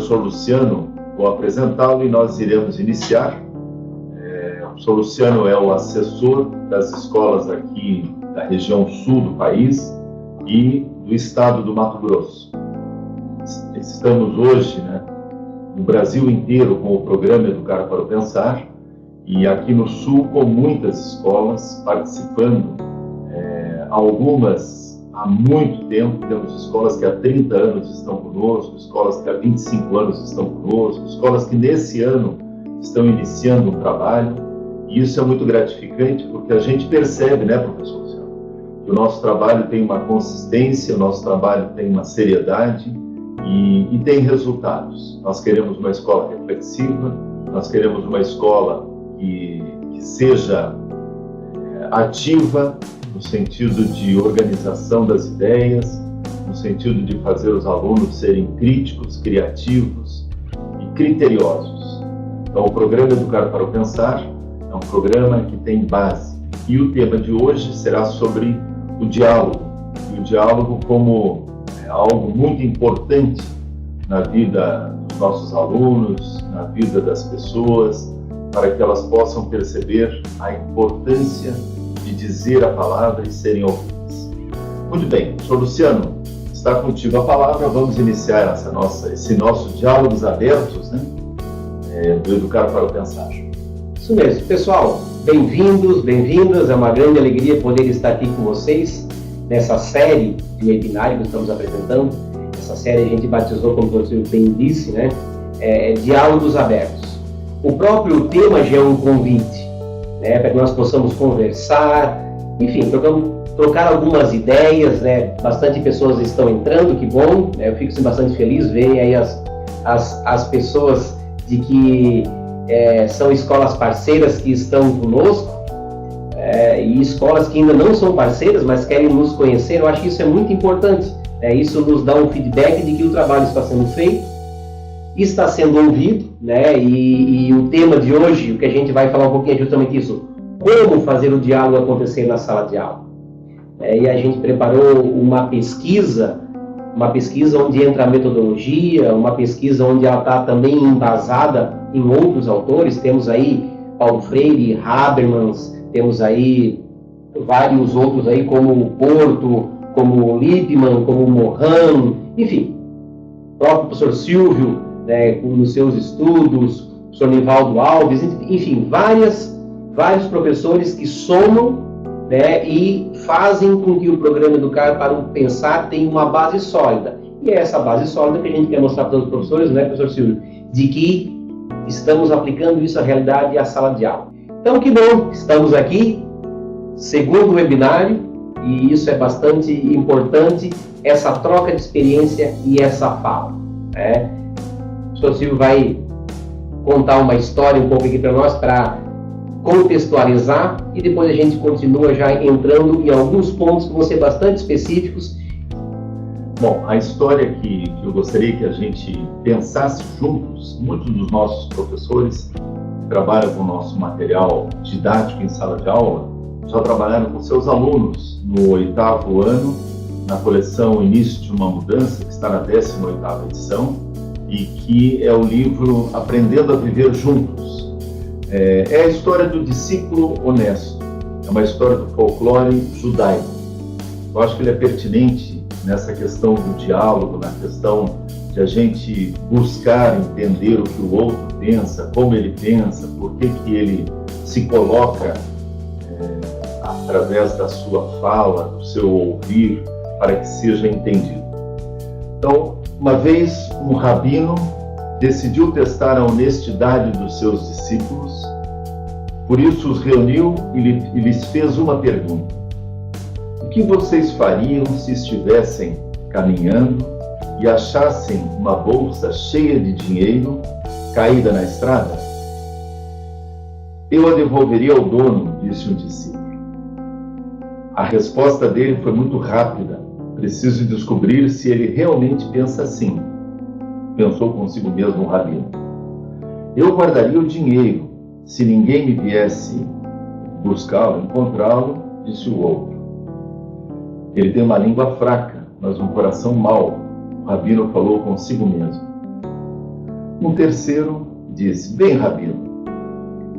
professor Luciano, vou apresentá-lo e nós iremos iniciar. O professor Luciano é o assessor das escolas aqui da região sul do país e do estado do Mato Grosso. Estamos hoje, no Brasil inteiro com o programa Educar para o Pensar e aqui no sul com muitas escolas participando, algumas há muito tempo. Temos escolas que há 30 anos estão conosco, escolas que há 25 anos estão conosco, escolas que nesse ano estão iniciando um trabalho, e isso é muito gratificante porque a gente percebe, professor Luciano, que o nosso trabalho tem uma consistência, o nosso trabalho tem uma seriedade e tem resultados. Nós queremos uma escola reflexiva, nós queremos uma escola que seja ativa, no sentido de organização das ideias, no sentido de fazer os alunos serem críticos, criativos e criteriosos. Então, o programa Educar para o Pensar é um programa que tem base. E o tema de hoje será sobre o diálogo. E o diálogo como algo muito importante na vida dos nossos alunos, na vida das pessoas, para que elas possam perceber a importância de dizer a palavra e serem ouvidas. Muito bem, professor Luciano, está contigo a palavra. Vamos iniciar esse nosso Diálogos Abertos, do Educar para o Pensar. Isso mesmo. Pessoal, bem-vindos, bem-vindas. É uma grande alegria poder estar aqui com vocês nessa série de webinário que estamos apresentando. Essa série a gente batizou, como o professor bem disse, Diálogos Abertos. O próprio tema já é um convite, para que nós possamos conversar, enfim, trocar algumas ideias, Bastante pessoas estão entrando, que bom, eu fico bastante feliz, veem aí as pessoas de que são escolas parceiras que estão conosco, e escolas que ainda não são parceiras, mas querem nos conhecer. Eu acho que isso é muito importante, isso nos dá um feedback de que o trabalho está sendo feito, está sendo ouvido, e o tema de hoje, o que a gente vai falar um pouquinho é justamente isso: como fazer o diálogo acontecer na sala de aula. E a gente preparou uma pesquisa onde entra a metodologia, uma pesquisa onde ela está também embasada em outros autores. Temos aí Paulo Freire, Habermas, temos aí vários outros aí, como Porto, como Lippmann, como Morin, enfim, o próprio professor Silvio, nos seus estudos, o professor Nivaldo Alves, enfim, vários professores que somam, e fazem com que o programa Educar para o Pensar tenha uma base sólida. E é essa base sólida que a gente quer mostrar para os professores, professor Silvio, de que estamos aplicando isso à realidade e à sala de aula. Então, que bom, estamos aqui, segundo webinário, e isso é bastante importante, essa troca de experiência e essa fala. O professor Silvio vai contar uma história um pouco aqui para nós, para contextualizar, e depois a gente continua já entrando em alguns pontos que vão ser bastante específicos. Bom, a história que eu gostaria que a gente pensasse juntos, muitos dos nossos professores que trabalham com o nosso material didático em sala de aula, já trabalharam com seus alunos no 8º ano, na coleção Início de uma Mudança, que está na 18ª edição, e que é o livro Aprendendo a Viver Juntos. É a história do discípulo honesto, é uma história do folclore judaico. Eu acho que ele é pertinente nessa questão do diálogo, na questão de a gente buscar entender o que o outro pensa, como ele pensa, por que ele se coloca através da sua fala, do seu ouvir, para que seja entendido. Então, uma vez um rabino decidiu testar a honestidade dos seus discípulos, por isso os reuniu e lhes fez uma pergunta: o que vocês fariam se estivessem caminhando e achassem uma bolsa cheia de dinheiro caída na estrada? Eu a devolveria ao dono, disse um discípulo. A resposta dele foi muito rápida. Preciso descobrir se ele realmente pensa assim, pensou consigo mesmo o rabino. Eu guardaria o dinheiro. Se ninguém me viesse buscá-lo, encontrá-lo, disse o outro. Ele tem uma língua fraca, mas um coração mau, o rabino falou consigo mesmo. Um terceiro disse: bem, Rabino,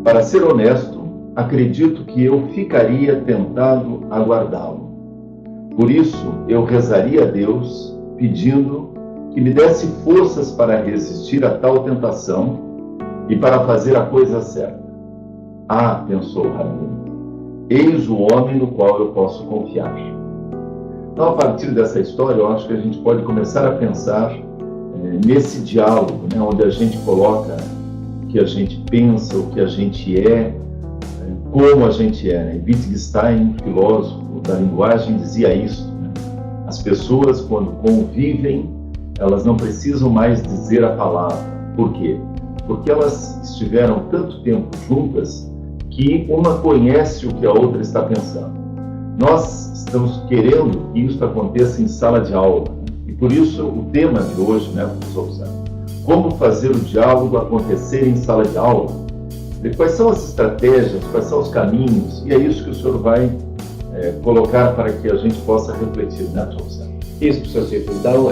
para ser honesto, acredito que eu ficaria tentado a guardá-lo. Por isso, eu rezaria a Deus pedindo que me desse forças para resistir a tal tentação e para fazer a coisa certa. Ah, pensou Rabino, eis o homem no qual eu posso confiar. Então, a partir dessa história, eu acho que a gente pode começar a pensar nesse diálogo, né, onde a gente coloca o que a gente pensa, o que a gente é, como a gente é. Né? Wittgenstein, filósofo da linguagem, dizia isso. Né? As pessoas, quando convivem, elas não precisam mais dizer a palavra. Por quê? Porque elas estiveram tanto tempo juntas que uma conhece o que a outra está pensando. Nós estamos querendo que isso aconteça em sala de aula. E por isso o tema de hoje, né, professor Sam, como fazer o diálogo acontecer em sala de aula? E quais são as estratégias, quais são os caminhos? E é isso que o senhor vai colocar para que a gente possa refletir, né, professor Sam? Isso, professor Silvio. Então,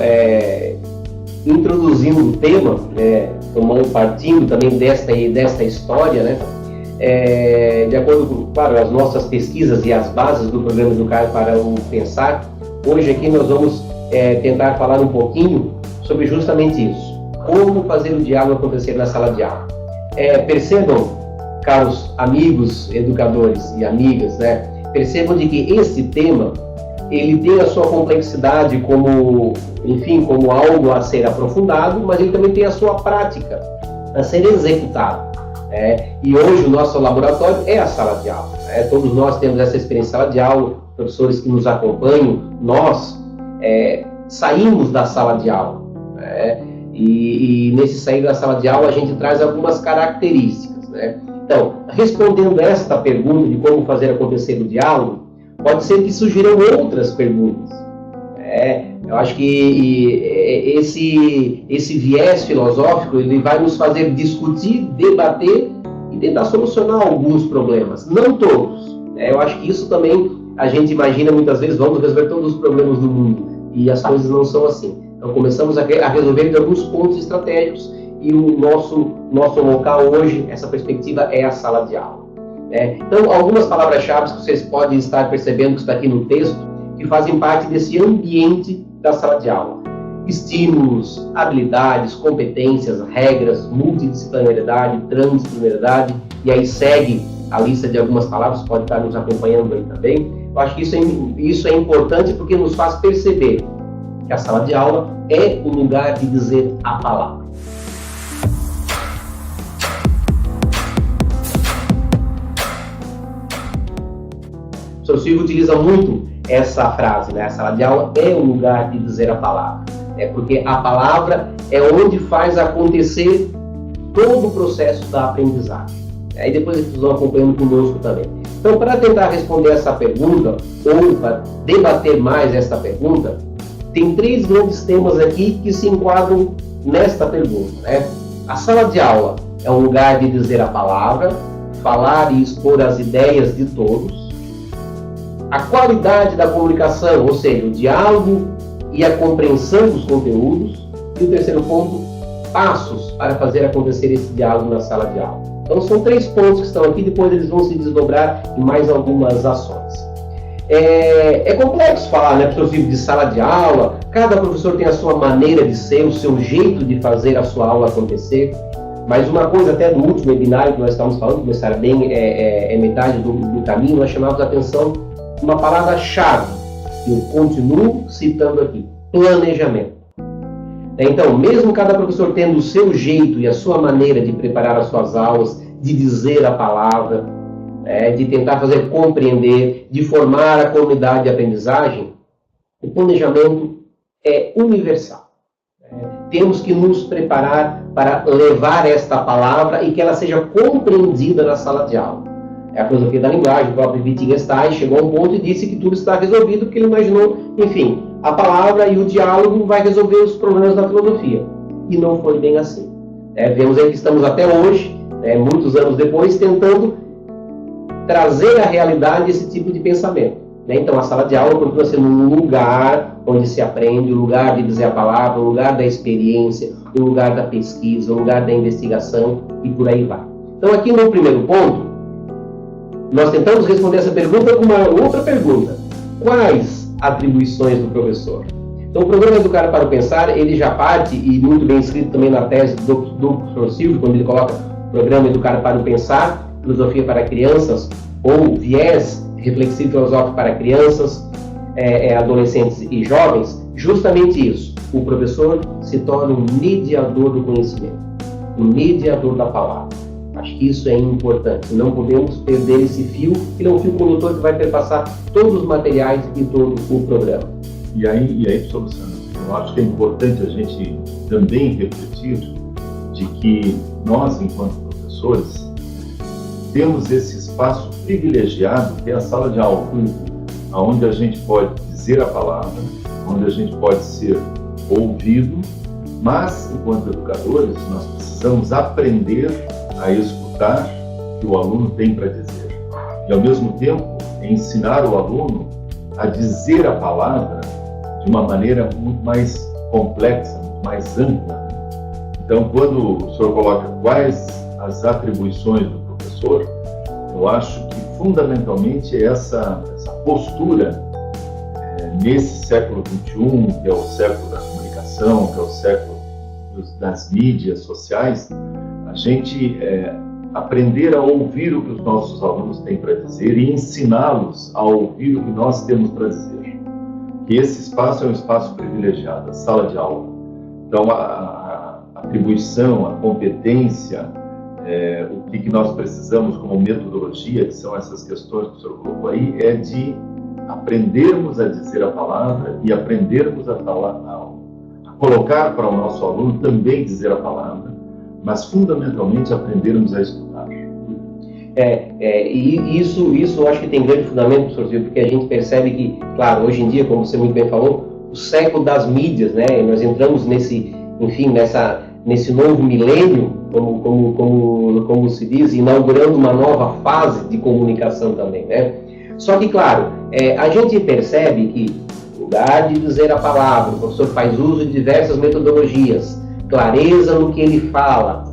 introduzindo o tema, partindo também desta história, né, de acordo com, claro, as nossas pesquisas e as bases do programa Educar para o Pensar, hoje aqui nós vamos tentar falar um pouquinho sobre justamente isso. Como fazer o diálogo acontecer na sala de aula. Percebam, caros amigos, educadores e amigas, né, percebam de que esse tema, ele tem a sua complexidade como algo a ser aprofundado, mas ele também tem a sua prática a ser executado. E hoje o nosso laboratório é a sala de aula. Todos nós temos essa experiência de sala de aula, professores que nos acompanham, nós saímos da sala de aula. E nesse sair da sala de aula a gente traz algumas características. Então, respondendo esta pergunta de como fazer acontecer o diálogo, pode ser que surgiram outras perguntas. Eu acho que esse viés filosófico ele vai nos fazer discutir, debater e tentar solucionar alguns problemas, não todos. Eu acho que isso também a gente imagina muitas vezes, vamos resolver todos os problemas do mundo, e as coisas não são assim. Então começamos a resolver de alguns pontos estratégicos e o nosso local hoje, essa perspectiva é a sala de aula. Então algumas palavras-chave que vocês podem estar percebendo que está aqui no texto, que fazem parte desse ambiente da sala de aula. Estímulos, habilidades, competências, regras, multidisciplinaridade, transdisciplinaridade, e aí segue a lista de algumas palavras, pode estar nos acompanhando aí também. Eu acho que isso é importante porque nos faz perceber que a sala de aula é o lugar de dizer a palavra. O Sr. Silvio utiliza muito essa frase, né? A sala de aula é o lugar de dizer a palavra. Porque a palavra é onde faz acontecer todo o processo da aprendizagem. Aí depois eles vão acompanhando conosco também. Então, para tentar responder essa pergunta, ou para debater mais esta pergunta, tem 3 grandes temas aqui que se enquadram nesta pergunta. A sala de aula é um lugar de dizer a palavra, falar e expor as ideias de todos. A qualidade da comunicação, ou seja, o diálogo e a compreensão dos conteúdos. E o terceiro ponto, passos para fazer acontecer esse diálogo na sala de aula. Então são 3 pontos que estão aqui, depois eles vão se desdobrar em mais algumas ações. É complexo falar, né, professor, de sala de aula. Cada professor tem a sua maneira de ser, o seu jeito de fazer a sua aula acontecer. Mas uma coisa, até no último webinário que nós estávamos falando, começar bem, metade do caminho, nós chamamos a atenção uma palavra-chave, que eu continuo citando aqui: planejamento. Então, mesmo cada professor tendo o seu jeito e a sua maneira de preparar as suas aulas, de dizer a palavra, de tentar fazer compreender, de formar a comunidade de aprendizagem, o planejamento é universal. Temos que nos preparar para levar esta palavra e que ela seja compreendida na sala de aula. A filosofia da linguagem, o próprio Wittgenstein chegou a um ponto e disse que tudo está resolvido, porque ele imaginou, enfim, a palavra e o diálogo vai resolver os problemas da filosofia. E não foi bem assim. Vemos aí que estamos até hoje, muitos anos depois, tentando trazer à realidade esse tipo de pensamento. Então a sala de aula continua sendo um lugar onde se aprende, um lugar de dizer a palavra, um lugar da experiência, o lugar da pesquisa, o lugar da investigação e por aí vai. Então, aqui no primeiro ponto, nós tentamos responder essa pergunta com uma outra pergunta. Quais atribuições do professor? Então, o programa Educar para o Pensar, ele já parte, e muito bem escrito também na tese do professor Silvio, quando ele coloca o programa Educar para o Pensar, filosofia para crianças, ou viés reflexivo filosófico para crianças, adolescentes e jovens, justamente isso. O professor se torna um mediador do conhecimento, um mediador da palavra. Acho que isso é importante. Não podemos perder esse fio, que é um fio condutor que vai perpassar todos os materiais e todo o programa. E aí, professor Luciano, eu acho que é importante a gente também refletir de que nós, enquanto professores, temos esse espaço privilegiado que é a sala de aula, onde a gente pode dizer a palavra, onde a gente pode ser ouvido, mas, enquanto educadores, nós precisamos aprender a escutar o que o aluno tem para dizer. E, ao mesmo tempo, ensinar o aluno a dizer a palavra de uma maneira muito mais complexa, muito mais ampla. Então, quando o senhor coloca quais as atribuições do professor, eu acho que, fundamentalmente, essa postura nesse século XXI, que é o século da comunicação, que é o século das mídias sociais, a gente aprender a ouvir o que os nossos alunos têm para dizer e ensiná-los a ouvir o que nós temos para dizer. Que esse espaço é um espaço privilegiado, a sala de aula. Então, a atribuição, a competência, o que nós precisamos como metodologia, que são essas questões que o senhor colocou aí, é de aprendermos a dizer a palavra e aprendermos a colocar para o nosso aluno também dizer a palavra, mas fundamentalmente aprendermos a escutar. E isso eu acho que tem grande fundamento, professor Silvio, porque a gente percebe que, claro, hoje em dia, como você muito bem falou, o século das mídias, né? Nós entramos nesse novo milênio, como se diz, inaugurando uma nova fase de comunicação também, né? Só que, claro, a gente percebe que, no lugar de dizer a palavra, o professor faz uso de diversas metodologias, clareza no que ele fala,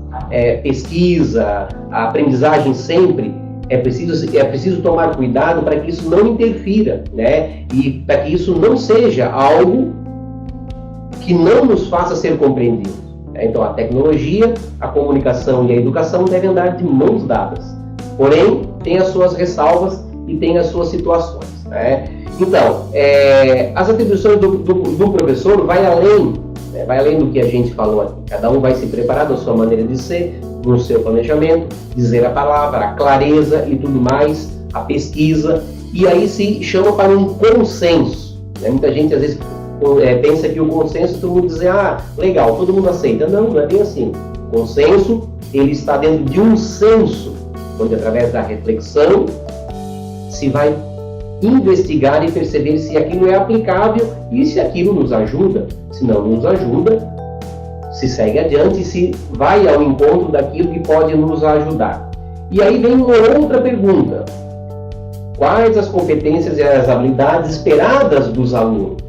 pesquisa, a aprendizagem sempre, é preciso tomar cuidado para que isso não interfira, né? E para que isso não seja algo que não nos faça ser compreendido. Então, a tecnologia, a comunicação e a educação devem andar de mãos dadas. Porém, tem as suas ressalvas e tem as suas situações, né? Então, as atribuições do professor vai além do que a gente falou aqui. Cada um vai se preparar da sua maneira de ser, no seu planejamento, dizer a palavra, a clareza e tudo mais, a pesquisa, e aí se chama para um consenso, né? Muita gente às vezes pensa que o consenso, todo mundo diz, legal, todo mundo aceita. Não é bem assim. O consenso, ele está dentro de um senso, onde através da reflexão se vai investigar e perceber se aquilo é aplicável e se aquilo nos ajuda. Se não nos ajuda, se segue adiante e se vai ao encontro daquilo que pode nos ajudar. E aí vem uma outra pergunta. Quais as competências e as habilidades esperadas dos alunos?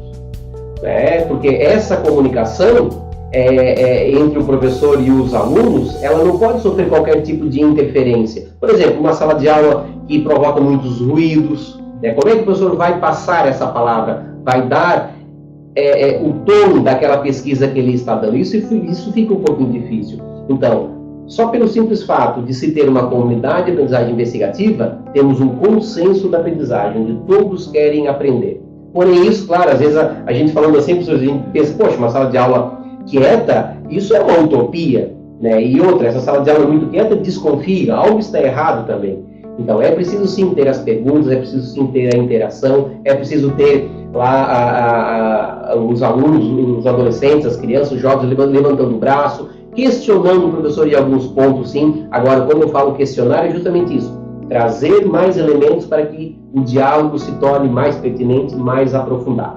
Porque essa comunicação entre o professor e os alunos, ela não pode sofrer qualquer tipo de interferência. Por exemplo, uma sala de aula que provoca muitos ruídos, como é que o professor vai passar essa palavra? Vai dar o tom daquela pesquisa que ele está dando? Isso fica um pouquinho difícil. Então, só pelo simples fato de se ter uma comunidade de aprendizagem investigativa, temos um consenso da aprendizagem, onde todos querem aprender. Porém, isso, claro, às vezes a gente falando assim, a gente pensa, poxa, uma sala de aula quieta, isso é uma utopia, né? E outra, essa sala de aula muito quieta desconfia, algo está errado também. Então, é preciso sim ter as perguntas, é preciso sim ter a interação, é preciso ter lá os alunos, os adolescentes, as crianças, os jovens levantando o braço, questionando o professor em alguns pontos, sim. Agora, quando eu falo questionar, é justamente isso. Trazer mais elementos para que o diálogo se torne mais pertinente, mais aprofundado.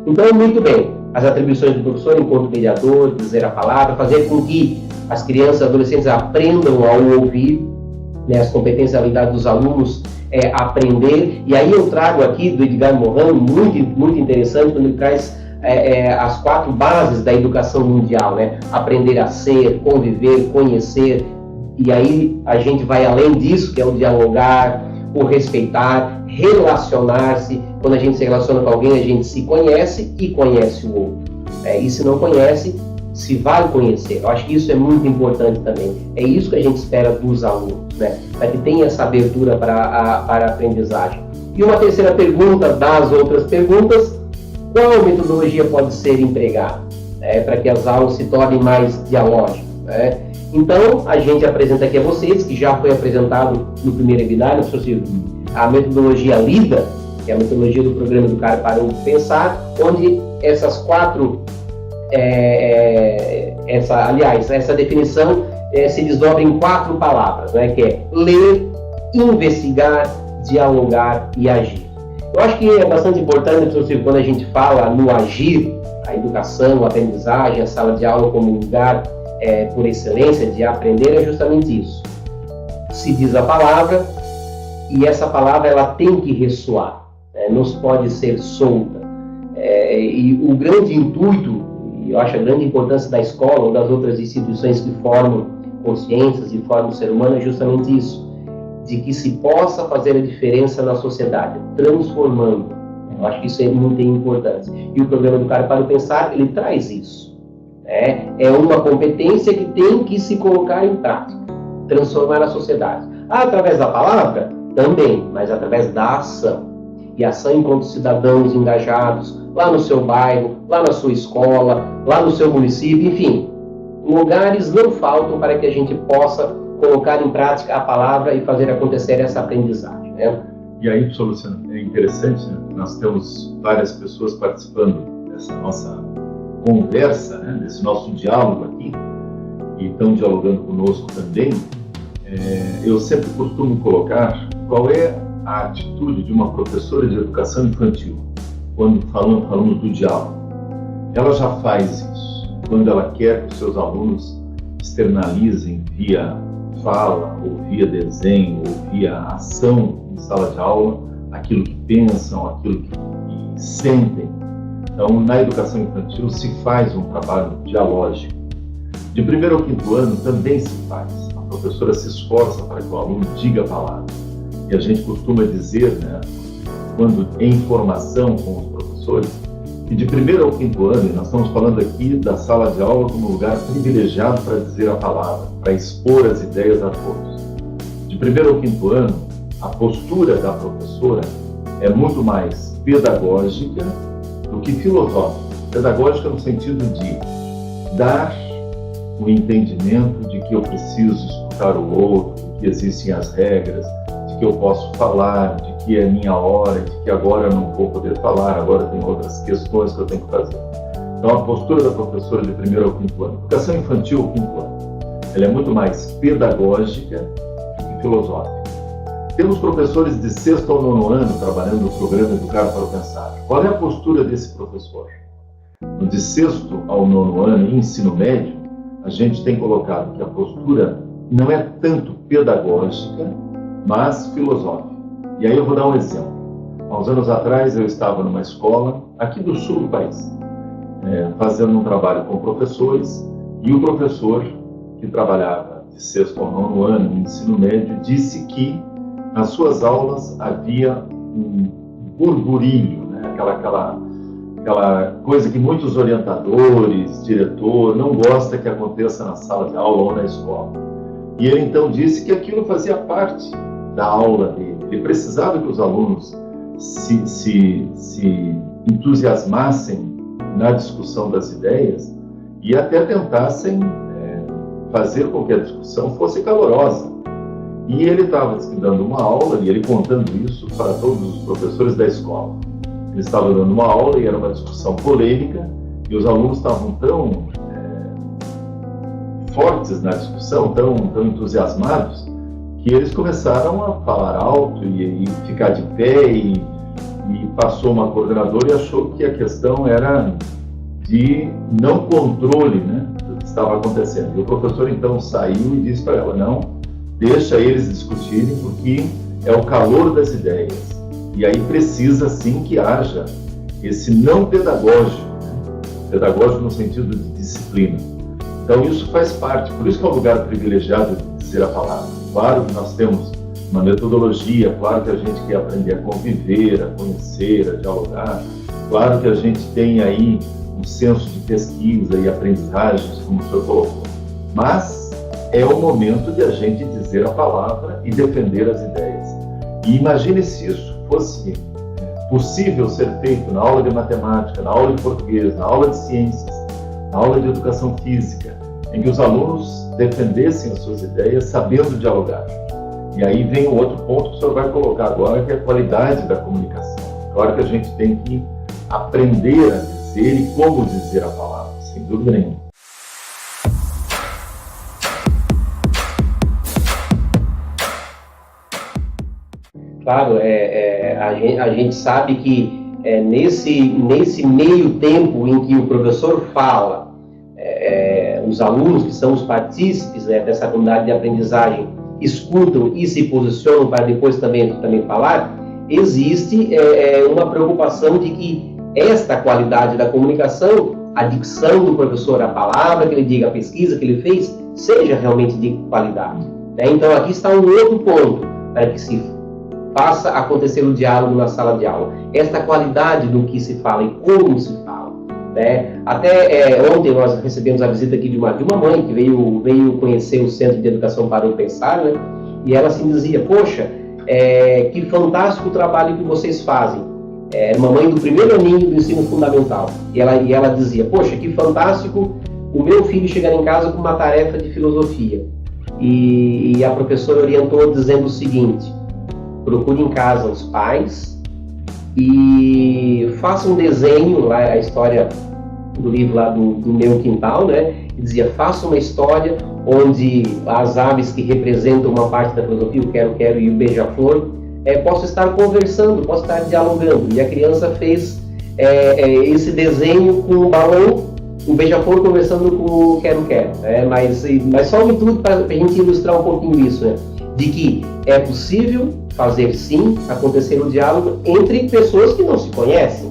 Então, muito bem, as atribuições do professor enquanto mediador, dizer a palavra, fazer com que as crianças e adolescentes aprendam ao ouvir, né, as competências e habilidades dos alunos aprender. E aí eu trago aqui do Edgar Morin, muito interessante, quando ele traz as 4 bases da educação mundial, né? Aprender a ser, conviver, conhecer, e aí a gente vai além disso, que é o dialogar, o respeitar, relacionar-se. Quando a gente se relaciona com alguém, a gente se conhece e conhece o outro. E se não conhece, se vai conhecer. Eu acho que isso é muito importante também. É isso que a gente espera dos alunos, né? Para que tenha essa abertura para a aprendizagem. E uma terceira pergunta das outras perguntas: qual metodologia pode ser empregada para que as aulas se tornem mais dialógicas, né? Então, a gente apresenta aqui a vocês, que já foi apresentado no primeiro webinar, professor Silvio, a metodologia LIDA, que é a metodologia do Programa Educar para o Pensar, onde essas 4, essa definição se desdobra em 4 palavras, né, que é ler, investigar, dialogar e agir. Eu acho que é bastante importante, professor Silvio, quando a gente fala no agir, a educação, a aprendizagem, a sala de aula como um lugar por excelência de aprender, é justamente isso. Se diz a palavra, e essa palavra ela tem que ressoar, não pode ser solta. E o grande intuito, e eu acho a grande importância da escola ou das outras instituições que formam consciências e formam o ser humano, é justamente isso, de que se possa fazer a diferença na sociedade, transformando. Eu acho que isso é muito importante. E o Programa Educar para o Pensar, ele traz isso. É uma competência que tem que se colocar em prática, transformar a sociedade. Através da palavra? Também, mas através da ação. E ação enquanto cidadãos engajados, lá no seu bairro, lá na sua escola, lá no seu município, enfim. Lugares não faltam para que a gente possa colocar em prática a palavra e fazer acontecer essa aprendizagem, né? E aí, professor Luciano, é interessante, né? Nós temos várias pessoas participando dessa nossa conversa, né? Desse nosso diálogo aqui, e estão dialogando conosco também. Eu sempre costumo colocar qual é a atitude de uma professora de educação infantil quando falamos do diálogo. Ela já faz isso quando ela quer que os seus alunos externalizem via fala, ou via desenho, ou via ação em sala de aula, aquilo que pensam, aquilo que sentem. Então, na educação infantil se faz um trabalho dialógico. De 1º ao 5º ano também se faz. A professora se esforça para que o aluno diga a palavra. E a gente costuma dizer, né, quando em formação com os professores, que de 1º ao 5º ano, e nós estamos falando aqui da sala de aula como lugar privilegiado para dizer a palavra, para expor as ideias a todos. De 1º ao 5º ano, a postura da professora é muito mais pedagógica do que filosófica. Pedagógica no sentido de dar o entendimento de que eu preciso escutar o outro, de que existem as regras, de que eu posso falar, de que é minha hora, de que agora eu não vou poder falar, agora tem outras questões que eu tenho que fazer. Então, a postura da professora de 1º ao 5º ano, educação infantil ao 5º ano, ela é muito mais pedagógica do que filosófica. Temos professores de 6º ao 9º ano trabalhando no programa Educar para o Pensar. Qual é a postura desse professor? No de 6º ao 9º ano, em ensino médio, a gente tem colocado que a postura não é tanto pedagógica, mas filosófica. E aí eu vou dar um exemplo. Há uns anos atrás eu estava numa escola aqui do sul do país, fazendo um trabalho com professores, e o professor que trabalhava de 6º ao 9º ano no ensino médio disse que nas suas aulas havia um burburinho, né? aquela coisa que muitos orientadores, diretor, não gosta que aconteça na sala de aula ou na escola. E ele então disse que aquilo fazia parte da aula dele. Ele precisava que os alunos se entusiasmassem na discussão das ideias e até tentassem fazer com que a discussão fosse calorosa. E ele estava dando uma aula, e ele contando isso para todos os professores da escola. Ele estava dando uma aula e era uma discussão polêmica, e os alunos estavam tão fortes na discussão, tão entusiasmados, que eles começaram a falar alto e ficar de pé, e passou uma coordenadora e achou que a questão era de não controle, né, do que estava acontecendo. E o professor então saiu e disse para ela: não, deixa eles discutirem, porque é o calor das ideias. E aí precisa sim que haja esse não pedagógico, né? pedagógico no sentido de disciplina. Então isso faz parte, por isso que é um lugar privilegiado de dizer a palavra. Claro que nós temos uma metodologia, claro que a gente quer aprender a conviver, a conhecer, a dialogar, claro que a gente tem aí um senso de pesquisa e aprendizagens, como o senhor colocou, mas é o momento de a gente dizer a palavra e defender as ideias. E imagine se isso fosse possível ser feito na aula de matemática, na aula de português, na aula de ciências, na aula de educação física, em que os alunos defendessem as suas ideias sabendo dialogar. E aí vem o outro ponto que o senhor vai colocar agora, que é a qualidade da comunicação. Claro que a gente tem que aprender a dizer e como dizer a palavra, sem dúvida nenhuma. Claro, a gente sabe que nesse meio tempo em que o professor fala, os alunos que são os partícipes dessa comunidade de aprendizagem escutam e se posicionam para depois também falar, existe uma preocupação de que esta qualidade da comunicação, a dicção do professor, a palavra que ele diga, a pesquisa que ele fez, seja realmente de qualidade. Então aqui está um outro ponto para que se faça acontecer o diálogo na sala de aula. Esta qualidade do que se fala e como se fala. Até ontem nós recebemos a visita aqui de uma mãe que veio conhecer o Centro de Educação para o Pensar, e ela assim dizia, poxa, que fantástico o trabalho que vocês fazem. Uma mãe do primeiro aninho do ensino fundamental. E ela dizia, poxa, que fantástico o meu filho chegar em casa com uma tarefa de filosofia. E a professora orientou dizendo o seguinte, procure em casa os pais e faça um desenho, lá a história do livro lá do meu quintal, e dizia, faça uma história onde as aves que representam uma parte da filosofia, o quero-quero e o beija-flor, possam estar conversando, possam estar dialogando. E a criança fez esse desenho com um balão, o beija-flor conversando com o quero-quero. Mas sobe tudo para a gente ilustrar um pouquinho isso, de que é possível fazer sim acontecer o diálogo entre pessoas que não se conhecem.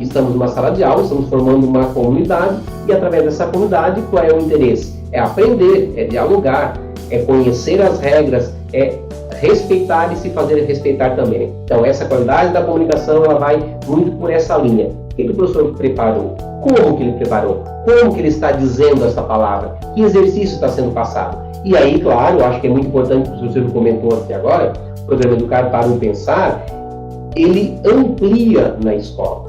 Estamos numa sala de aula, estamos formando uma comunidade e através dessa comunidade qual é o interesse? É aprender, é dialogar, é conhecer as regras, é respeitar e se fazer respeitar também. Então essa qualidade da comunicação ela vai muito por essa linha. O que o professor preparou? Como que ele preparou? Como que ele está dizendo essa palavra? Que exercício está sendo passado? E aí, claro, eu acho que é muito importante, o professor comentou até agora, o programa Educar para o Pensar, ele amplia na escola.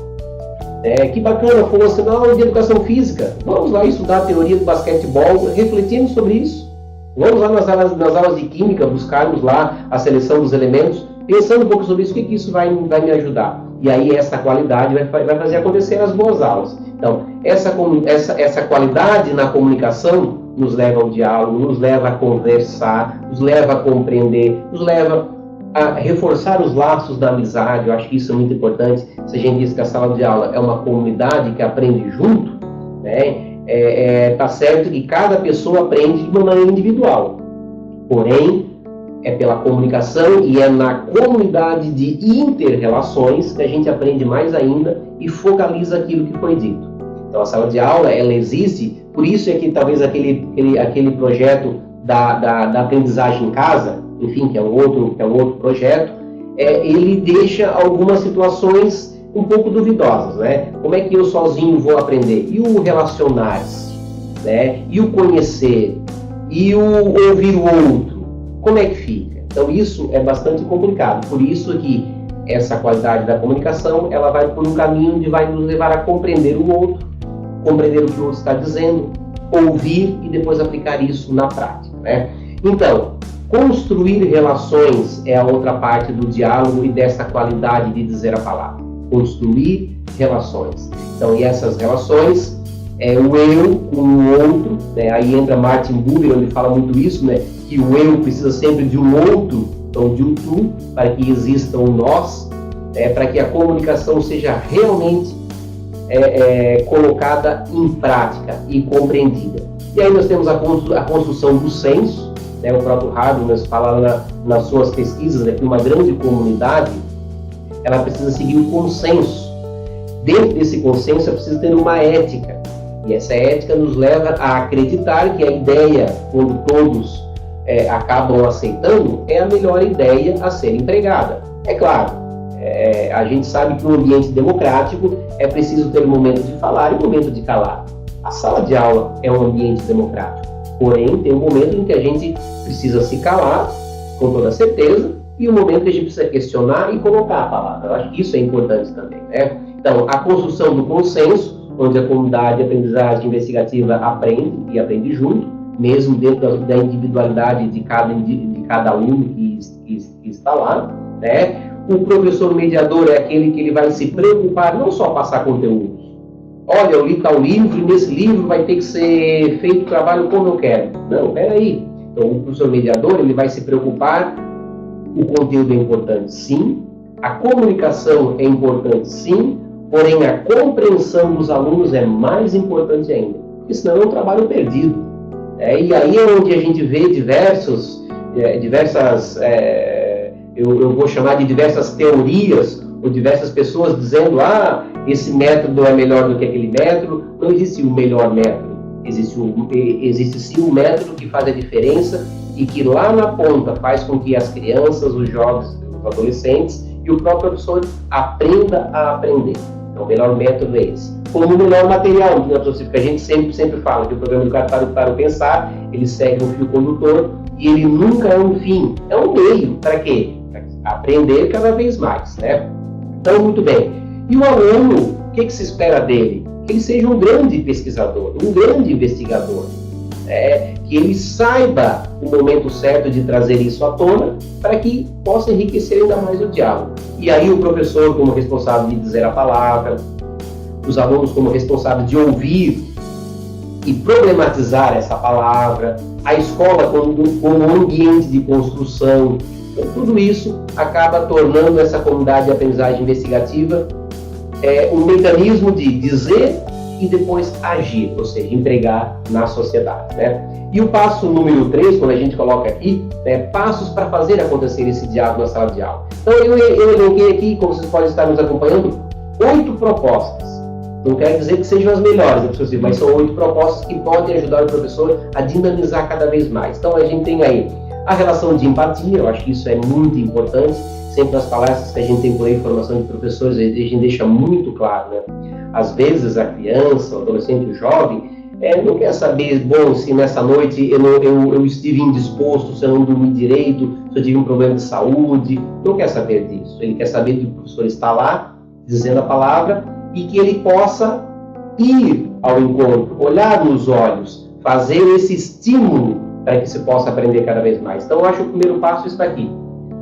Que bacana, foi uma aula de educação física. Vamos lá estudar a teoria do basquetebol, refletindo sobre isso. Vamos lá nas aulas de química, buscarmos lá a seleção dos elementos, pensando um pouco sobre isso, o que isso vai me ajudar. E aí essa qualidade vai fazer acontecer as boas aulas. Então, essa qualidade na comunicação nos leva ao diálogo, nos leva a conversar, nos leva a compreender, nos leva a reforçar os laços da amizade. Eu acho que isso é muito importante. Se a gente diz que a sala de aula é uma comunidade que aprende junto, tá certo que cada pessoa aprende de uma maneira individual. Porém, é pela comunicação e é na comunidade de inter-relações que a gente aprende mais ainda e focaliza aquilo que foi dito. Então, a sala de aula, ela existe, por isso é que talvez aquele projeto da aprendizagem em casa, enfim, que é um outro projeto, ele deixa algumas situações um pouco duvidosas, Como é que eu sozinho vou aprender? E o relacionar-se, E o conhecer? E o ouvir o outro? Como é que fica? Então, isso é bastante complicado. Por isso que essa qualidade da comunicação, ela vai por um caminho onde vai nos levar a compreender o outro, compreender o que o outro está dizendo, ouvir e depois aplicar isso na prática, Então, construir relações é a outra parte do diálogo e dessa qualidade de dizer a palavra. Construir relações. Então, e essas relações o eu com o outro, aí entra Martin Buber, onde fala muito isso, que o eu precisa sempre de um outro, então de um tu, para que exista um nós, para que a comunicação seja realmente colocada em prática e compreendida. E aí nós temos a construção do senso, o próprio Habermas fala nas suas pesquisas que uma grande comunidade ela precisa seguir o consenso dentro desse consenso é preciso ter uma ética. E essa ética nos leva a acreditar que a ideia, quando todos acabam aceitando, é a melhor ideia a ser empregada. É claro, a gente sabe que no ambiente democrático é preciso ter um momento de falar e um momento de calar. A sala de aula é um ambiente democrático, porém tem um momento em que a gente precisa se calar, com toda certeza, e um momento que a gente precisa questionar e colocar a palavra. Eu acho que isso é importante também, né? Então, a construção do consenso, onde a comunidade de aprendizagem investigativa aprende e aprende junto, mesmo dentro da individualidade de cada aluno que está lá, né? O professor mediador é aquele que ele vai se preocupar não só passar conteúdos. Olha, eu li tal livro e nesse livro vai ter que ser feito o trabalho como eu quero. Não, peraí. Então, o professor mediador ele vai se preocupar, o conteúdo é importante, sim, a comunicação é importante, sim, porém a compreensão dos alunos é mais importante ainda, porque senão é um trabalho perdido. E aí é onde a gente vê eu vou chamar de diversas teorias, ou diversas pessoas dizendo, esse método é melhor do que aquele método. Não existe o melhor método, existe sim um método que faz a diferença e que lá na ponta faz com que as crianças, os jovens, os adolescentes e o próprio professor aprenda a aprender. Então o melhor método é esse. Como o melhor material, porque a gente sempre fala que o programa Educar para o Pensar, ele segue um fio condutor e ele nunca é um fim, é um meio. Para quê? Para aprender cada vez mais, né? Então, muito bem. E o aluno, o que se espera dele? Que ele seja um grande pesquisador, um grande investigador. Que ele saiba o momento certo de trazer isso à tona para que possa enriquecer ainda mais o diálogo. E aí o professor como responsável de dizer a palavra, os alunos como responsáveis de ouvir e problematizar essa palavra, a escola como um ambiente de construção. Então, tudo isso acaba tornando essa comunidade de aprendizagem investigativa um mecanismo de dizer e depois agir, ou seja, empregar na sociedade, né? E o passo número 3, quando a gente coloca aqui, passos para fazer acontecer esse diálogo na sala de aula. Então, eu elenquei aqui, como vocês podem estar nos acompanhando, 8 propostas. Não quer dizer que sejam as melhores, mas são 8 propostas que podem ajudar o professor a dinamizar cada vez mais. Então, a gente tem aí a relação de empatia, eu acho que isso é muito importante. Sempre nas palestras que a gente tem por aí, formação de professores, a gente deixa muito claro, né? Às vezes a criança, o adolescente, o jovem, não quer saber, se nessa noite eu estive indisposto, se eu não dormi direito, se eu tive um problema de saúde, não quer saber disso. Ele quer saber que o professor está lá, dizendo a palavra, e que ele possa ir ao encontro, olhar nos olhos, fazer esse estímulo para que se possa aprender cada vez mais. Então, eu acho que o primeiro passo está aqui.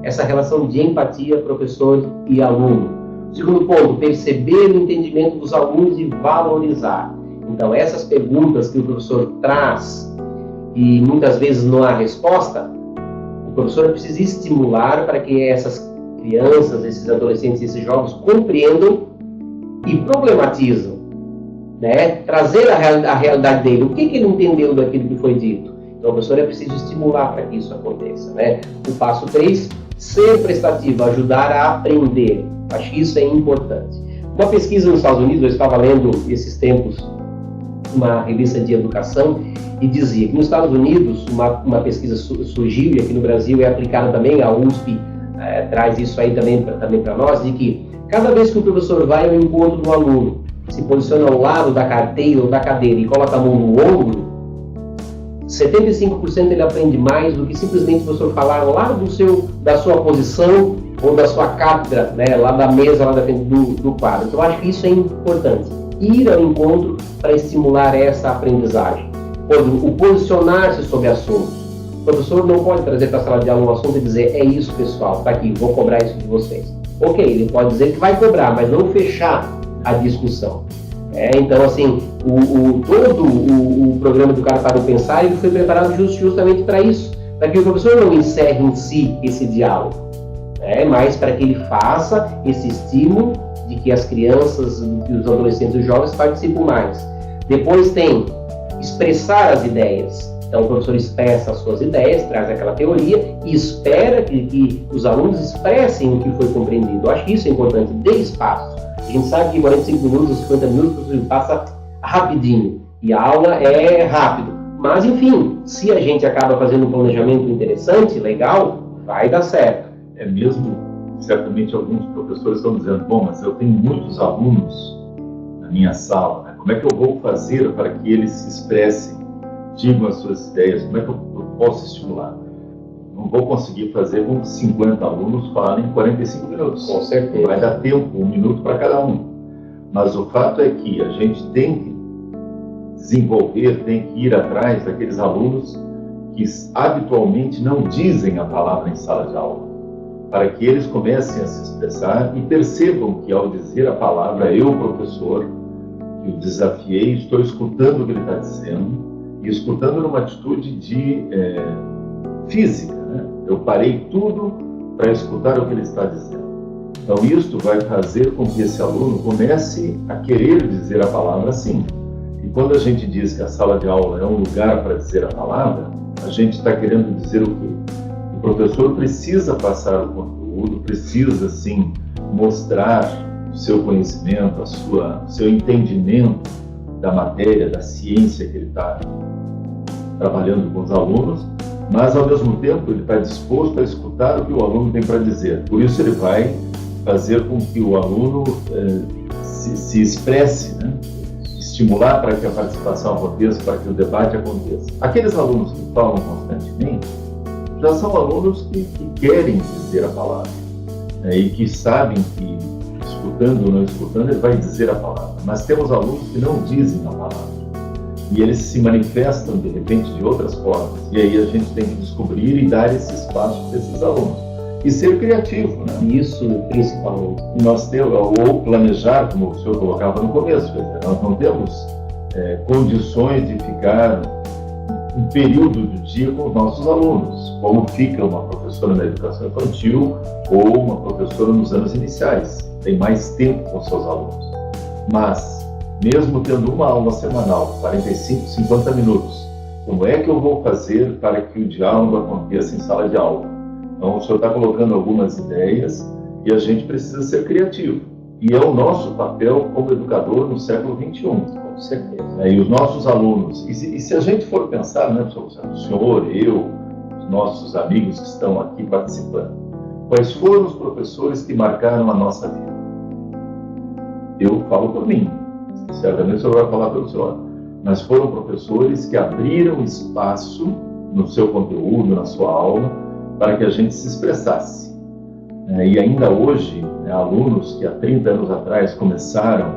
Essa relação de empatia, professor e aluno. Segundo ponto, perceber o entendimento dos alunos e valorizar. Então, essas perguntas que o professor traz e muitas vezes não há resposta, o professor precisa estimular para que essas crianças, esses adolescentes, esses jovens compreendam e problematizam, né? Trazer a realidade dele. O que ele entendeu daquilo que foi dito? Então, o professor é preciso estimular para que isso aconteça, né? O passo 3, ser prestativo, ajudar a aprender. Acho que isso é importante. Uma pesquisa nos Estados Unidos, eu estava lendo esses tempos uma revista de educação e dizia que nos Estados Unidos uma pesquisa surgiu e aqui no Brasil é aplicada também, a USP traz isso aí também para nós, de que cada vez que o professor vai ao encontro do aluno, se posiciona ao lado da carteira ou da cadeira e coloca a mão no ombro, 75% ele aprende mais do que simplesmente o professor falar lá da sua posição ou da sua cátedra, né, lá da mesa, lá da frente do quadro. Então, eu acho que isso é importante. Ir ao encontro para estimular essa aprendizagem. O posicionar-se sobre assuntos. O professor não pode trazer para a sala de aula um assunto e dizer, é isso, pessoal, está aqui, vou cobrar isso de vocês. Ok, ele pode dizer que vai cobrar, mas não fechar a discussão. Então, assim, todo o programa Educar para o Pensar, ele foi preparado justamente para isso, para que o professor não encerre em si esse diálogo, mas para que ele faça esse estímulo de que as crianças, os adolescentes e os jovens participem mais. Depois tem expressar as ideias. Então, o professor expressa as suas ideias, traz aquela teoria e espera que os alunos expressem o que foi compreendido. Eu acho que isso é importante, dê espaço. A gente sabe que 45 minutos, 50 minutos, passa rapidinho. E a aula é rápido. Mas, enfim, se a gente acaba fazendo um planejamento interessante, legal, vai dar certo. É mesmo, certamente alguns professores estão dizendo, bom, mas eu tenho muitos alunos na minha sala, né? Como é que eu vou fazer para que eles se expressem, digam as suas ideias, como é que eu posso estimular? Não vou conseguir fazer com 50 alunos falarem em 45 minutos. Com certeza. Vai dar tempo, 1 minuto para cada um. Mas o fato é que a gente tem que desenvolver, tem que ir atrás daqueles alunos que habitualmente não dizem a palavra em sala de aula, para que eles comecem a se expressar e percebam que ao dizer a palavra, eu, professor, que o desafiei, estou escutando o que ele está dizendo e escutando numa atitude de física, né? Eu parei tudo para escutar o que ele está dizendo. Então isto vai fazer com que esse aluno comece a querer dizer a palavra sim. E quando a gente diz que a sala de aula é um lugar para dizer a palavra, a gente está querendo dizer o quê? O professor precisa passar o conteúdo, precisa sim mostrar o seu conhecimento, o seu entendimento da matéria, da ciência que ele está trabalhando com os alunos, mas ao mesmo tempo ele está disposto a escutar o que o aluno tem para dizer. Por isso ele vai fazer com que o aluno se expresse, né? Estimular para que a participação aconteça, para que o debate aconteça. Aqueles alunos que falam constantemente já são alunos que querem dizer a palavra, né? E que sabem que, escutando ou não escutando, ele vai dizer a palavra. Mas temos alunos que não dizem a palavra e eles se manifestam de repente de outras formas, e aí a gente tem que descobrir e dar esse espaço para esses alunos e ser criativo, né? Isso, principalmente. E nós temos, ou planejar, como o senhor colocava no começo, nós não temos condições de ficar um período do dia com os nossos alunos, como fica uma professora na educação infantil ou uma professora nos anos iniciais, tem mais tempo com seus alunos. Mas mesmo tendo uma aula semanal, 45, 50 minutos, como é que eu vou fazer para que o diálogo aconteça em sala de aula? Então, o senhor está colocando algumas ideias e a gente precisa ser criativo. E é o nosso papel como educador no século XXI. Com certeza. E os nossos alunos, e se a gente for pensar, né, o senhor, eu, os nossos amigos que estão aqui participando, quais foram os professores que marcaram a nossa vida? Eu falo por mim. Certamente o senhor vai falar pelo senhor, mas foram professores que abriram espaço no seu conteúdo, na sua aula, para que a gente se expressasse. E ainda hoje, alunos que há 30 anos atrás começaram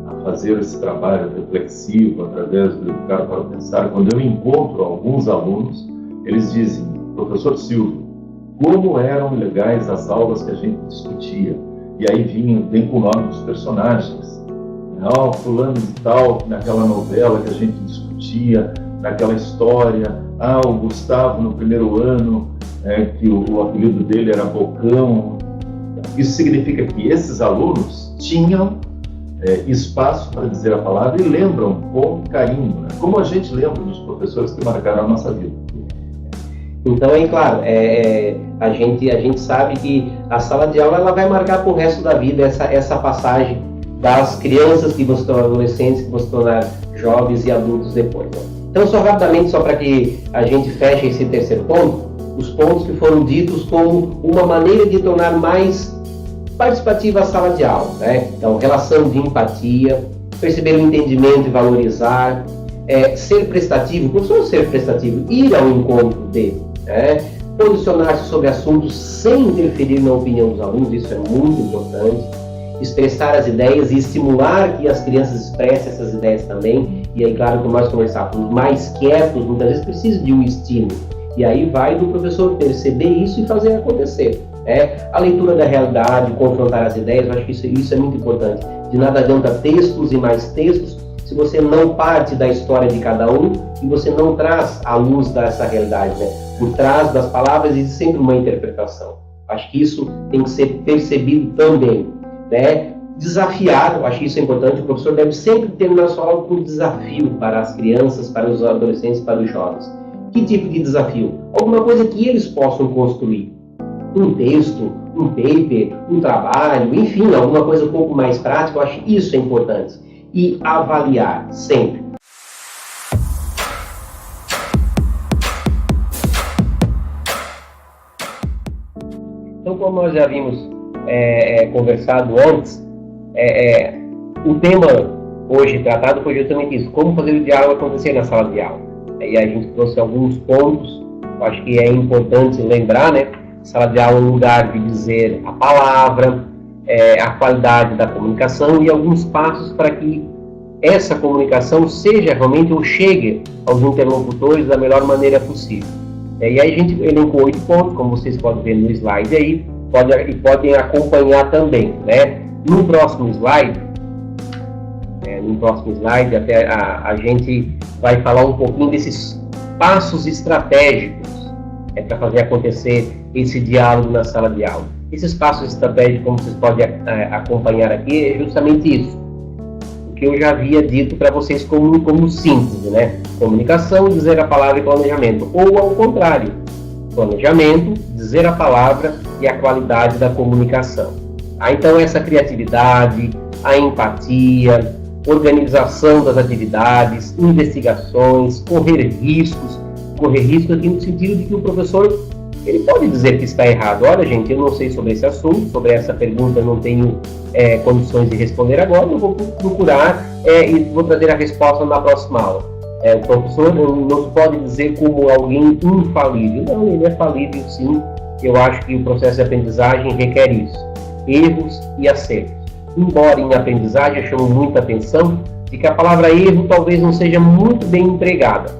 a fazer esse trabalho reflexivo através do Educar para Pensar, quando eu encontro alguns alunos, eles dizem, professor Silvio, como eram legais as aulas que a gente discutia. E aí vem com o nome dos personagens. Fulano de tal, naquela novela que a gente discutia, naquela história, o Gustavo no primeiro ano, que o apelido dele era Bocão. Isso significa que esses alunos tinham espaço para dizer a palavra e lembram com carinho, né? Como a gente lembra dos professores que marcaram a nossa vida. Então, claro, a gente sabe que a sala de aula ela vai marcar para o resto da vida essa passagem das crianças que vão se tornar adolescentes, que vão se tornar jovens e adultos depois. Né? Então, só rapidamente, só para que a gente feche esse terceiro ponto, os pontos que foram ditos como uma maneira de tornar mais participativa a sala de aula. Né? Então, relação de empatia, perceber o entendimento e valorizar, ser prestativo, não só ser prestativo, ir ao encontro dele, né? Posicionar-se sobre assuntos sem interferir na opinião dos alunos, isso é muito importante. Expressar as ideias e estimular que as crianças expressem essas ideias também. E aí, claro, como nós conversávamos, mais quietos, muitas vezes precisam de um estímulo. E aí vai do professor perceber isso e fazer acontecer. A leitura da realidade, confrontar as ideias, eu acho que isso é muito importante. De nada adianta textos e mais textos se você não parte da história de cada um e você não traz à luz dessa realidade. Né? Por trás das palavras existe sempre uma interpretação. Acho que isso tem que ser percebido também. Né? Desafiar, eu acho que isso é importante, o professor deve sempre terminar a sua aula com um desafio para as crianças, para os adolescentes, para os jovens. Que tipo de desafio? Alguma coisa que eles possam construir. Um texto, um paper, um trabalho, enfim, alguma coisa um pouco mais prática. Eu acho que isso é importante. E avaliar sempre. Então, como nós já vimos conversado antes, o tema hoje tratado foi justamente isso, como fazer o diálogo acontecer na sala de aula. E a gente trouxe alguns pontos, eu acho que é importante lembrar, né? Sala de aula é um lugar de dizer a palavra, a qualidade da comunicação e alguns passos para que essa comunicação seja realmente ou chegue aos interlocutores da melhor maneira possível. E aí a gente elencou 8 pontos, como vocês podem ver no slide aí, podem acompanhar também, né? No próximo slide, até a gente vai falar um pouquinho desses passos estratégicos para fazer acontecer esse diálogo na sala de aula. Esses passos estratégicos, como vocês podem acompanhar aqui, é justamente isso. O que eu já havia dito para vocês como síntese, né? Comunicação, dizer a palavra e planejamento. Ou ao contrário, planejamento, dizer a palavra e a qualidade da comunicação. Então essa criatividade, a empatia, organização das atividades, investigações, correr riscos aqui no sentido de que o professor ele pode dizer que está errado. Olha, gente, eu não sei sobre esse assunto, sobre essa pergunta eu não tenho condições de responder agora, eu vou procurar e vou trazer a resposta na próxima aula. O professor não se pode dizer como alguém infalível. Não, ele é falível sim. Eu acho que o processo de aprendizagem requer isso. Erros e acertos. Embora em aprendizagem eu chamo muita atenção de que a palavra erro talvez não seja muito bem empregada.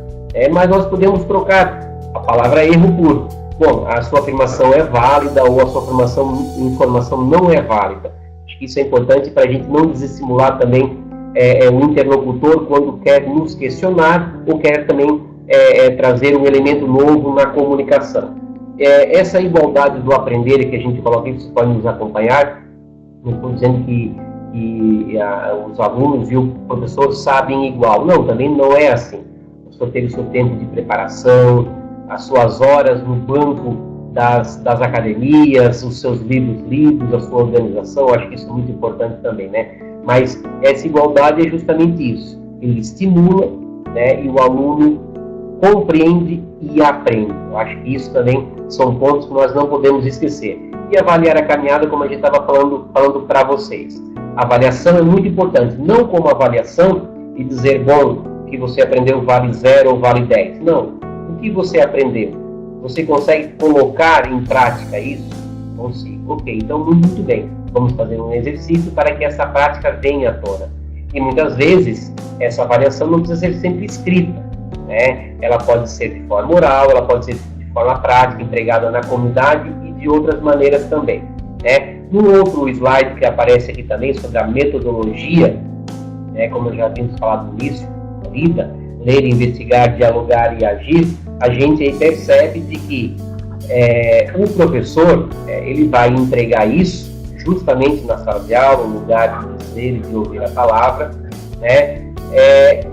Mas nós podemos trocar a palavra erro por, bom, a sua afirmação é válida ou a sua informação não é válida. Acho que isso é importante para a gente não desestimular também o interlocutor quando quer nos questionar ou quer também trazer um elemento novo na comunicação. Essa igualdade do aprender que a gente coloca aqui, vocês podem nos acompanhar. Não estou dizendo que os alunos e o professor sabem igual. Não, também não é assim. O professor teve o seu tempo de preparação, as suas horas no banco das academias, os seus livros lidos, a sua organização. Eu acho que isso é muito importante também, né? Mas essa igualdade é justamente isso. Ele estimula, né, e o aluno compreende e aprende. Eu acho que isso também são pontos que nós não podemos esquecer. E avaliar a caminhada, como a gente estava falando para vocês. A avaliação é muito importante, não como avaliação e dizer, bom, que você aprendeu vale 0 ou vale 10. Não. O que você aprendeu? Você consegue colocar em prática isso? Consigo. Ok, então muito bem. Vamos fazer um exercício para que essa prática venha à tona. E muitas vezes, essa avaliação não precisa ser sempre escrita, né? Ela pode ser de forma oral, ela pode ser de forma prática, empregada na comunidade e de outras maneiras também, né? No outro slide que aparece aqui também sobre a metodologia, né, como eu já vimos falado no início da vida, ler, investigar, dialogar e agir, a gente aí percebe de que o professor ele vai entregar isso justamente na sala de aula, no lugar de dizer e de ouvir a palavra, né,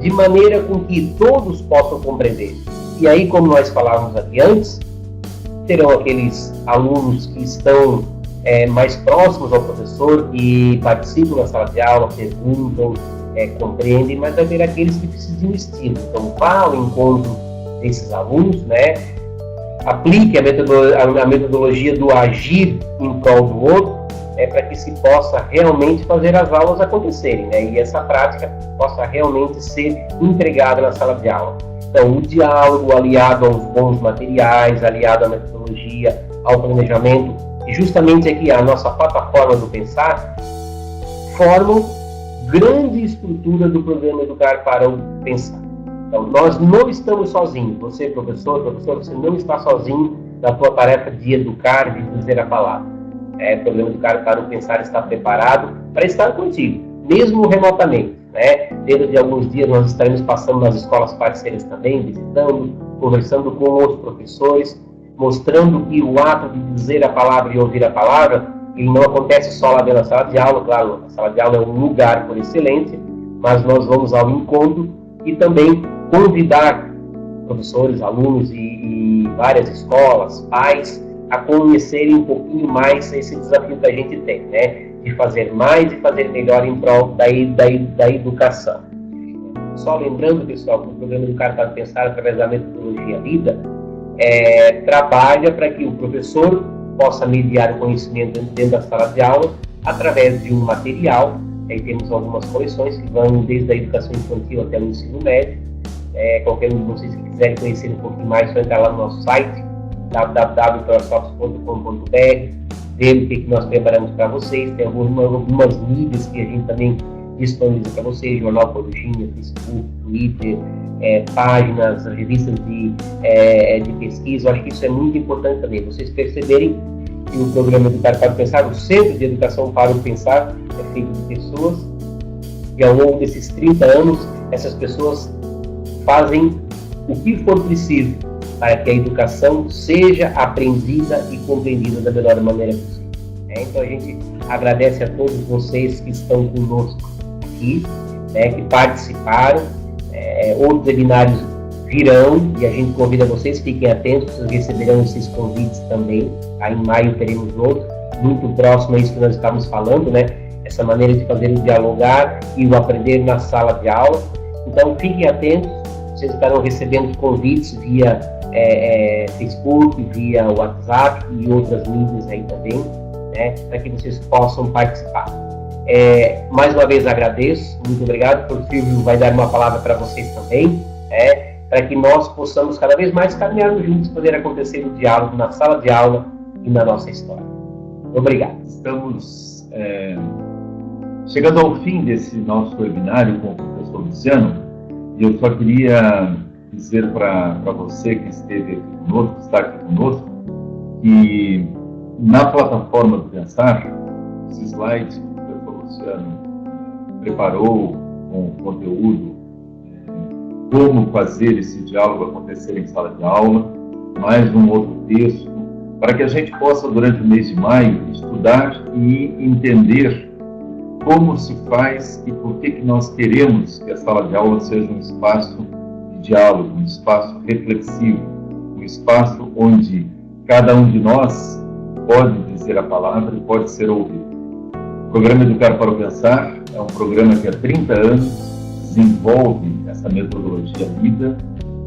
de maneira com que todos possam compreender. E aí, como nós falávamos aqui antes, terão aqueles alunos que estão mais próximos ao professor e participam da sala de aula, perguntam, compreendem, mas vai ter aqueles que precisam de um estímulo. Então, vá ao encontro desses alunos, né? Aplique a metodologia do agir em prol do outro, para que se possa realmente fazer as aulas acontecerem, né? E essa prática possa realmente ser empregada na sala de aula. Então, o diálogo aliado aos bons materiais, aliado à metodologia, ao planejamento, e justamente aqui a nossa plataforma do Pensar, formam grande estrutura do programa Educar para o Pensar. Então, nós não estamos sozinhos. Você, professor, você não está sozinho na tua tarefa de educar, de dizer a palavra. O programa Educar para o Pensar está preparado para estar contigo, mesmo remotamente, né? Dentro de alguns dias nós estaremos passando nas escolas parceiras também, visitando, conversando com os professores, mostrando que o ato de dizer a palavra e ouvir a palavra, ele não acontece só lá dentro da sala de aula. Claro, a sala de aula é um lugar por excelência, mas nós vamos ao encontro e também convidar professores, alunos e várias escolas, pais, a conhecerem um pouquinho mais esse desafio que a gente tem, né? De fazer mais e fazer melhor em prol da educação. Só lembrando, pessoal, que o programa Educar para Pensar, através da metodologia LIDA, trabalha para que o professor possa mediar o conhecimento dentro da sala de aula através de um material. Aí temos algumas coleções que vão desde a educação infantil até o ensino médio. Qualquer um de vocês que quiserem conhecer um pouquinho mais, só entrar lá no nosso site, www.prosoft.com.br, ver o que nós preparamos para vocês. Tem algumas mídias que a gente também disponibiliza para vocês: Jornal Corujinha, Facebook, Twitter, páginas, revistas de pesquisa. Olha que isso é muito importante também, vocês perceberem que o programa Educar para Pensar, o Centro de Educação para o Pensar, é feito de pessoas e ao longo desses 30 anos, essas pessoas fazem o que for preciso para que a educação seja aprendida e compreendida da melhor maneira possível. Então a gente agradece a todos vocês que estão conosco aqui, que participaram. Outros webinários virão e a gente convida vocês, fiquem atentos, vocês receberão esses convites também. Aí em maio teremos outro, muito próximo a isso que nós estávamos falando, né? Essa maneira de fazer o dialogar e o aprender na sala de aula. Então fiquem atentos, vocês estarão recebendo convites via Facebook, via WhatsApp e outras mídias aí também, né? Para que vocês possam participar. Mais uma vez agradeço, muito obrigado. O Silvio vai dar uma palavra para vocês também, para que nós possamos cada vez mais caminharmos juntos, poder acontecer o diálogo na sala de aula e na nossa história. Obrigado. Estamos chegando ao fim desse nosso webinário com o professor Luciano, e eu só queria dizer para você que esteve aqui conosco, está aqui conosco, que na plataforma do Pensar, os slides que o professor Luciano preparou com conteúdo, como fazer esse diálogo acontecer em sala de aula, mais um outro texto, para que a gente possa, durante o mês de maio, estudar e entender como se faz e por que nós queremos que a sala de aula seja um espaço de diálogo, um espaço reflexivo, um espaço onde cada um de nós pode dizer a palavra e pode ser ouvido. O programa Educar para o Pensar é um programa que há 30 anos desenvolve essa metodologia LIDA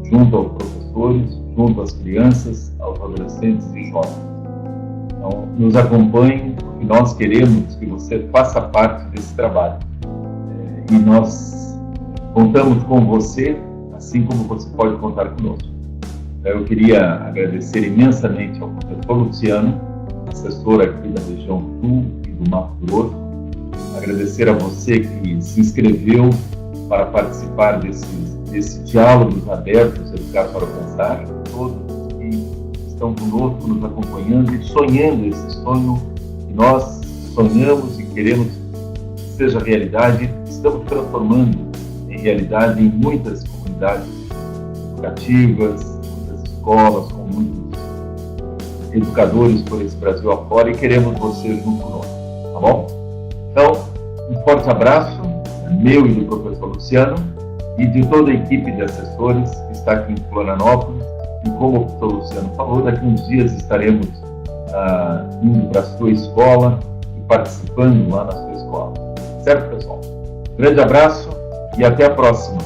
junto aos professores, junto às crianças, aos adolescentes e jovens. Então, nos acompanhe, porque nós queremos que você faça parte desse trabalho. E nós contamos com você, assim como você pode contar conosco. Eu queria agradecer imensamente ao professor Luciano, assessor aqui da região Sul e do Mato Grosso. Agradecer a você que se inscreveu para participar desse diálogos abertos, Educar para o Pensar, todos que estão conosco, nos acompanhando e sonhando esse sonho que nós sonhamos e queremos que seja realidade. Estamos transformando em realidade em muitas comunidades educativas, muitas escolas, com muitos educadores por esse Brasil afora, e queremos você junto conosco, tá bom? Então, um forte abraço, meu e do professor Luciano, e de toda a equipe de assessores que está aqui em Florianópolis. E como o professor Luciano falou, daqui a uns dias estaremos indo para a sua escola e participando lá na sua escola. Certo, pessoal? Grande abraço e até a próxima.